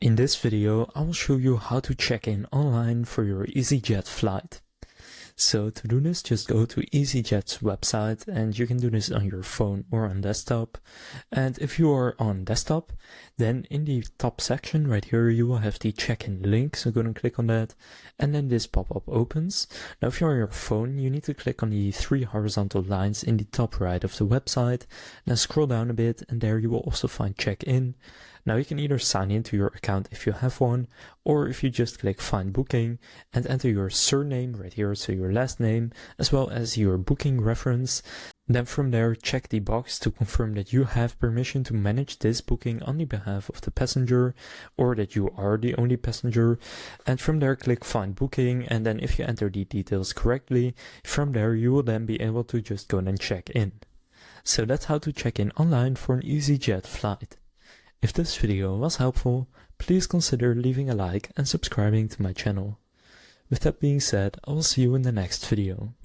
In this video, I will show you how to check in online for your EasyJet flight. So to do this, just go to EasyJet's website, and you can do this on your phone or on desktop. And if you are on desktop, then in the top section right here, you will have the check-in link. So go and click on that, and then this pop-up opens. Now, if you're on your phone, you need to click on the three horizontal lines in the top right of the website. Then scroll down a bit, and there you will also find check-in. Now you can either sign into your account if you have one, or if you just click find booking and enter your surname right here, so your last name, as well as your booking reference. Then from there, check the box to confirm that you have permission to manage this booking on the behalf of the passenger, or that you are the only passenger. And from there, click find booking, and then if you enter the details correctly, from there you will then be able to just go and check in. So that's how to check in online for an EasyJet flight. If this video was helpful, please consider leaving a like and subscribing to my channel. With that being said, I will see you in the next video.